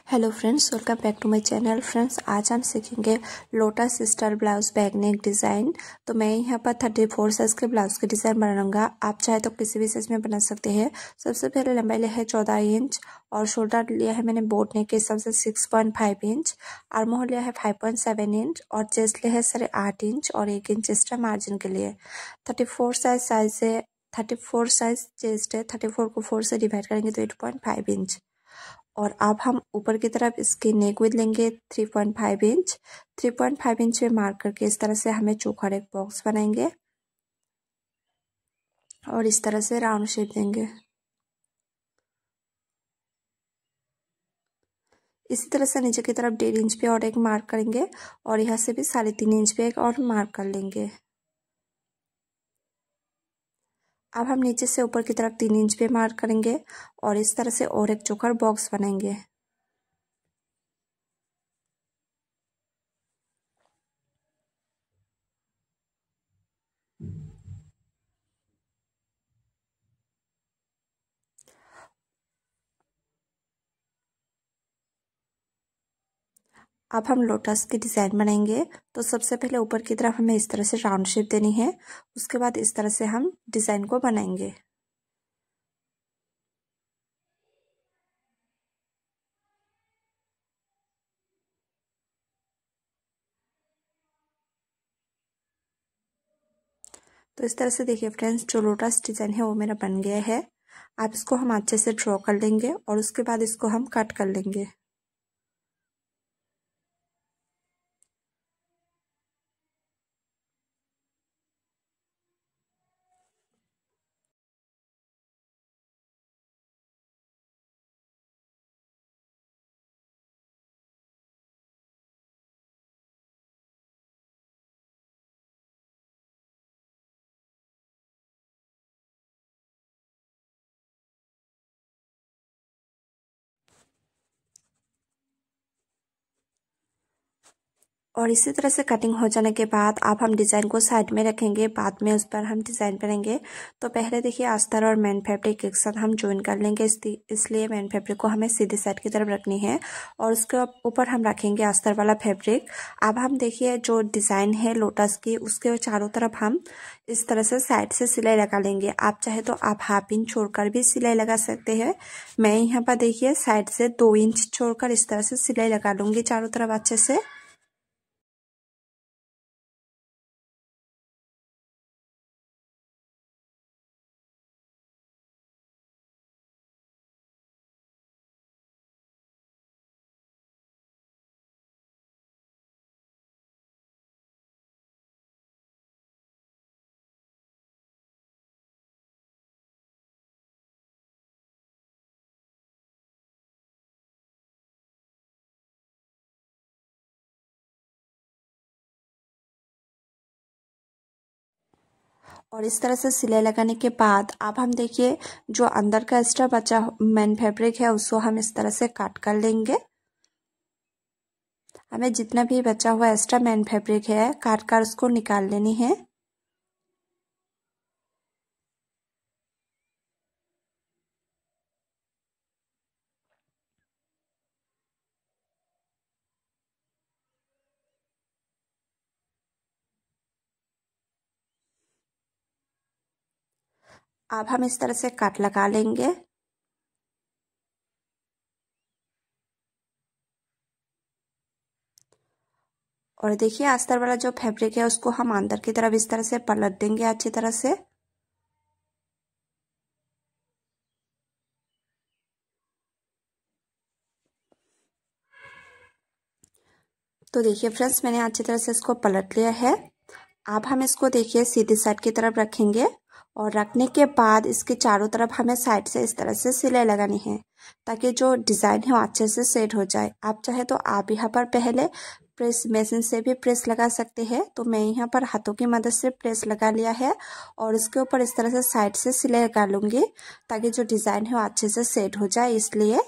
Hello friends, welcome back to my channel. Friends, आज हम सीखेंगे lotus style blouse back neck design. तो मैं यहाँ पर 34 साइज़ के ब्लाउज के डिज़ाइन बनाऊंगा। आप चाहे तो किसी भी साइज़ में बना सकते हैं। सबसे पहले लंबाई लिया है 14 इंच और शोल्डर लिया है मैंने बोट नेक के हिसाब से 6.5 इंच, आर्म होल लिया है 5.7 इंच और चेस्ट लिया है 8.5 इंच और 1 इंच एक्स्ट्रा मार्जिन के लिए। 34 साइज चेस्ट है, 34 को 4 से डिवाइड करेंगे तो 8.5 इंच। और अब हम ऊपर की तरफ इसकी नेक विड्थ लेंगे 3.5 इंच। 3.5 इंच में मार्क करके इस तरह से हमें चौखर एक बॉक्स बनाएंगे और इस तरह से राउंड शेप देंगे। इसी तरह से नीचे की तरफ 1.5 इंच पे और एक मार्क करेंगे और यहाँ से भी 3.5 इंच पे एक और मार्क कर लेंगे। अब हम नीचे से ऊपर की तरफ 3 इंच पे मार्क करेंगे और इस तरह से और एक चौखर बॉक्स बनाएंगे। अब हम लोटस की डिज़ाइन बनाएंगे। तो सबसे पहले ऊपर की तरफ हमें इस तरह से राउंड शेप देनी है, उसके बाद इस तरह से हम डिज़ाइन को बनाएंगे। तो इस तरह से देखिए फ्रेंड्स, जो लोटस डिज़ाइन है वो मेरा बन गया है। आप इसको हम अच्छे से ड्रॉ कर लेंगे और उसके बाद इसको हम कट कर लेंगे। और इसी तरह से कटिंग हो जाने के बाद अब हम डिज़ाइन को साइड में रखेंगे, बाद में उस पर हम डिज़ाइन करेंगे। तो पहले देखिए अस्तर और मेन फैब्रिक एक साथ हम ज्वाइन कर लेंगे, इसलिए मेन फैब्रिक को हमें सीधी साइड की तरफ रखनी है और उसके ऊपर हम रखेंगे अस्तर वाला फैब्रिक। अब हम देखिए जो डिज़ाइन है लोटस की, उसके चारों तरफ हम इस तरह से साइड से सिलाई लगा लेंगे। आप चाहे तो आप हाफ इंच छोड़कर भी सिलाई लगा सकते हैं। मैं यहाँ पर देखिए साइड से 2 इंच छोड़कर इस तरह से सिलाई लगा लूँगी चारों तरफ अच्छे से। और इस तरह से सिलाई लगाने के बाद अब हम देखिए जो अंदर का एक्स्ट्रा बचा मेन फैब्रिक है उसको हम इस तरह से काट कर लेंगे। हमें जितना भी बचा हुआ एक्स्ट्रा मेन फैब्रिक है काट कर उसको निकाल लेनी है। अब हम इस तरह से कट लगा लेंगे। और देखिए अस्तर वाला जो फैब्रिक है उसको हम अंदर की तरफ इस तरह से पलट देंगे अच्छी तरह से। तो देखिए फ्रेंड्स, मैंने अच्छी तरह से इसको पलट लिया है। अब हम इसको देखिए सीधी साइड की तरफ रखेंगे और रखने के बाद इसके चारों तरफ हमें साइड से इस तरह से सिलाई लगानी है ताकि जो डिज़ाइन है वो अच्छे से सेट हो जाए। आप चाहे तो आप यहाँ पर पहले प्रेस मशीन से भी प्रेस लगा सकते हैं। तो मैं यहाँ पर हाथों की मदद से प्रेस लगा लिया है और इसके ऊपर इस तरह से साइड से सिलाई लगा लूँगी ताकि जो डिज़ाइन है वो अच्छे से सेट हो जाए, इसलिए।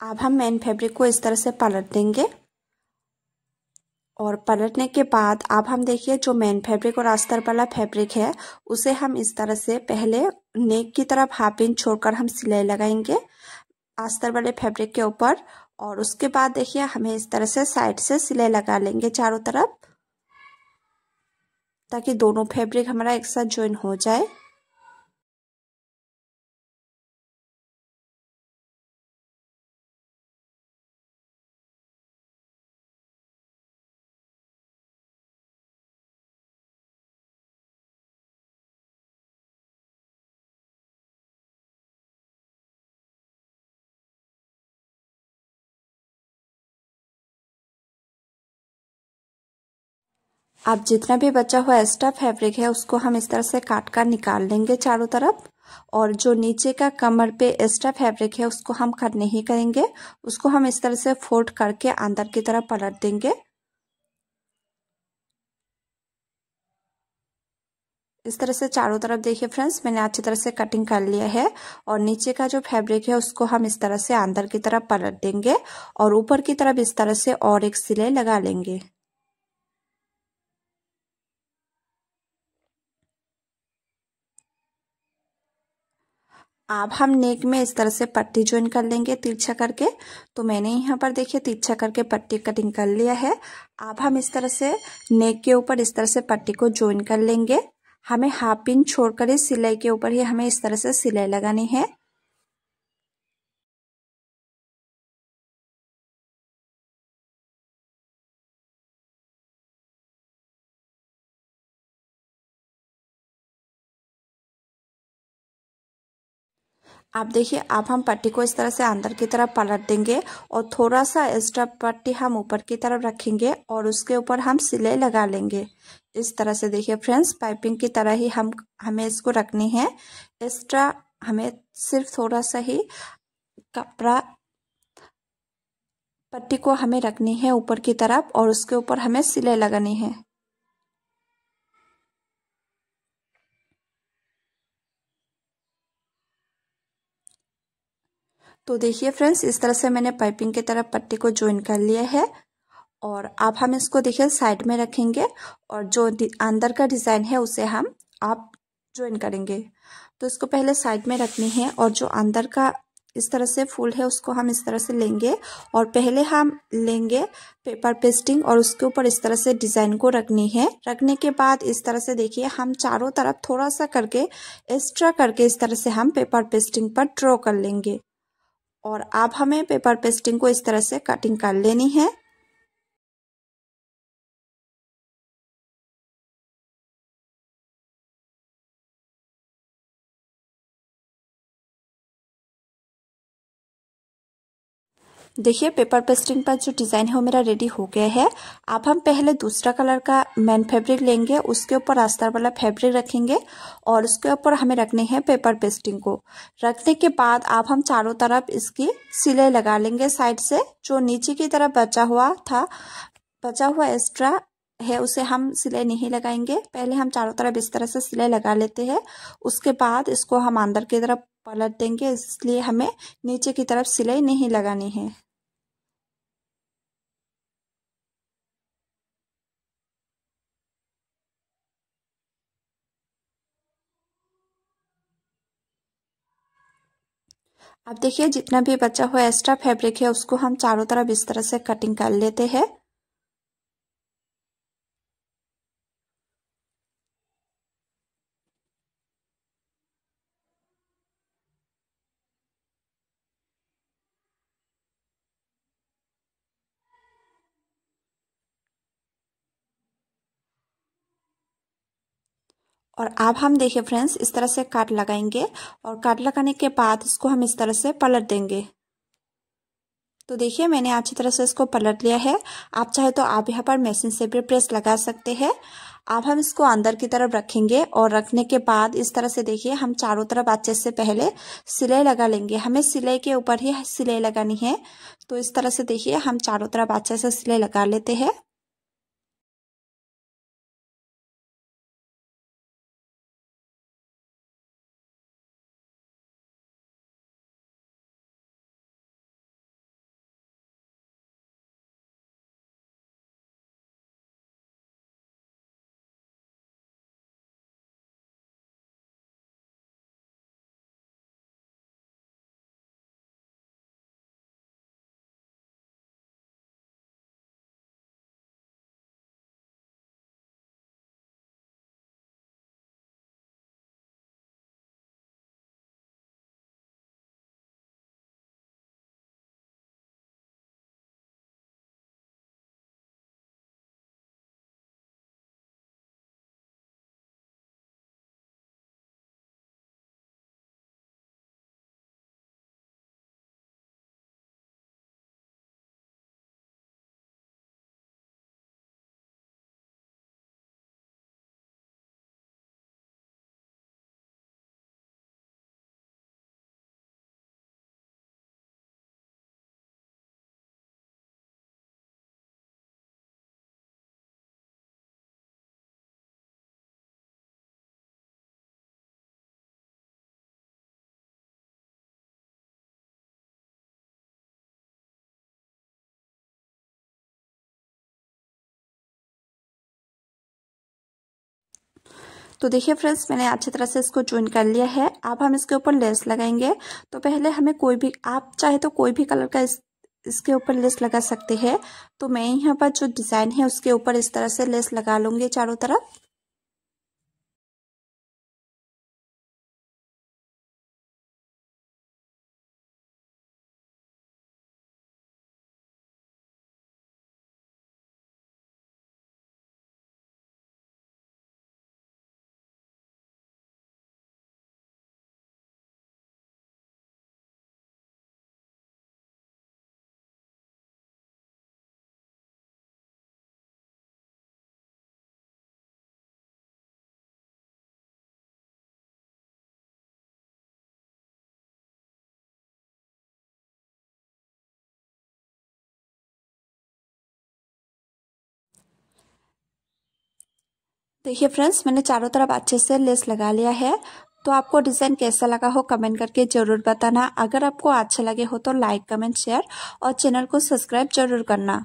अब हम मेन फैब्रिक को इस तरह से पलट देंगे और पलटने के बाद अब हम देखिए जो मेन फैब्रिक और अस्तर वाला फैब्रिक है उसे हम इस तरह से पहले नेक की तरफ हाफ इंच छोड़कर हम सिलाई लगाएंगे अस्तर वाले फैब्रिक के ऊपर और उसके बाद देखिए हमें इस तरह से साइड से सिलाई लगा लेंगे चारों तरफ ताकि दोनों फैब्रिक हमारा एक साथ ज्वाइन हो जाए। अब जितना भी बचा हुआ एक्स्ट्रा फैब्रिक है उसको हम इस तरह से काट कर निकाल लेंगे चारों तरफ और जो नीचे का कमर पे एक्स्ट्रा फैब्रिक है उसको हम कट नहीं करेंगे, उसको हम इस तरह से फोल्ड करके अंदर की तरफ पलट देंगे। इस तरह से चारों तरफ देखिए फ्रेंड्स मैंने अच्छी तरह से कटिंग कर लिया है और नीचे का जो फैब्रिक है उसको हम इस तरह से अंदर की तरफ पलट देंगे और ऊपर की तरफ इस तरह से और एक सिलाई लगा लेंगे। अब हम नेक में इस तरह से पट्टी ज्वाइन कर लेंगे तिरछा करके, तो मैंने यहाँ पर देखिए तिरछा करके पट्टी कटिंग कर लिया है। अब हम इस तरह से नेक के ऊपर इस तरह से पट्टी को ज्वाइन कर लेंगे। हमें हाफ इंच छोड़कर इस सिलाई के ऊपर ही हमें इस तरह से सिलाई लगानी है। आप देखिए अब हम पट्टी को इस तरह से अंदर की तरफ पलट देंगे और थोड़ा सा एक्स्ट्रा पट्टी हम ऊपर की तरफ रखेंगे और उसके ऊपर हम सिलाई लगा लेंगे। इस तरह से देखिए फ्रेंड्स पाइपिंग की तरह ही हमें इसको रखनी है। एक्स्ट्रा हमें सिर्फ थोड़ा सा ही कपड़ा पट्टी को हमें रखनी है ऊपर की तरफ और उसके ऊपर हमें सिलाई लगानी है। तो देखिए फ्रेंड्स इस तरह से मैंने पाइपिंग की तरफ पट्टी को ज्वाइन कर लिया है और अब हम इसको देखिए साइड में रखेंगे और जो अंदर का डिज़ाइन है उसे हम आप ज्वाइन करेंगे। तो इसको पहले साइड में रखनी है और जो अंदर का इस तरह से फूल है उसको हम इस तरह से लेंगे और पहले हम लेंगे पेपर पेस्टिंग और उसके ऊपर इस तरह से डिज़ाइन को रखनी है। रखने के बाद इस तरह से देखिए हम चारों तरफ थोड़ा सा करके एक्स्ट्रा करके इस तरह से हम पेपर पेस्टिंग पर ड्रॉ कर लेंगे और अब हमें पेपर पेस्टिंग को इस तरह से कटिंग कर लेनी है। देखिए पेपर पेस्टिंग पर जो डिज़ाइन है वो मेरा रेडी हो गया है। अब हम पहले दूसरा कलर का मेन फैब्रिक लेंगे, उसके ऊपर अस्तर वाला फैब्रिक रखेंगे और उसके ऊपर हमें रखने हैं पेपर पेस्टिंग को। रखने के बाद अब हम चारों तरफ इसकी सिलाई लगा लेंगे साइड से। जो नीचे की तरफ बचा हुआ एक्स्ट्रा है उसे हम सिलाई नहीं लगाएंगे, पहले हम चारों तरफ इस तरह से सिलाई लगा लेते हैं। उसके बाद इसको हम अंदर की तरफ पलट देंगे, इसलिए हमें नीचे की तरफ सिलाई नहीं लगानी है। अब देखिए जितना भी बचा हुआ एक्स्ट्रा फैब्रिक है उसको हम चारों तरफ इस तरह से कटिंग कर लेते हैं। और अब हम देखिए फ्रेंड्स इस तरह से काट लगाएंगे और काट लगाने के बाद इसको हम इस तरह से पलट देंगे। तो देखिए मैंने अच्छी तरह से इसको पलट लिया है। आप चाहे तो आप यहाँ पर मशीन से भी प्रेस लगा सकते हैं। अब हम इसको अंदर की तरफ रखेंगे और रखने के बाद इस तरह से देखिए हम चारों तरफ अच्छे से पहले सिलाई लगा लेंगे। हमें सिलाई के ऊपर ही सिलाई लगानी है, तो इस तरह से देखिए हम चारों तरफ अच्छे से सिलाई लगा लेते हैं। तो देखिए फ्रेंड्स, मैंने अच्छी तरह से इसको ज्वाइन कर लिया है। अब हम इसके ऊपर लेस लगाएंगे। तो पहले हमें कोई भी, आप चाहे तो कोई भी कलर का इसके ऊपर लेस लगा सकते हैं। तो मैं यहाँ पर जो डिजाइन है उसके ऊपर इस तरह से लेस लगा लूंगी चारों तरफ। देखिए फ्रेंड्स, मैंने चारों तरफ अच्छे से लेस लगा लिया है। तो आपको डिज़ाइन कैसा लगा हो कमेंट करके ज़रूर बताना। अगर आपको अच्छा लगे हो तो लाइक, कमेंट, शेयर और चैनल को सब्सक्राइब जरूर करना।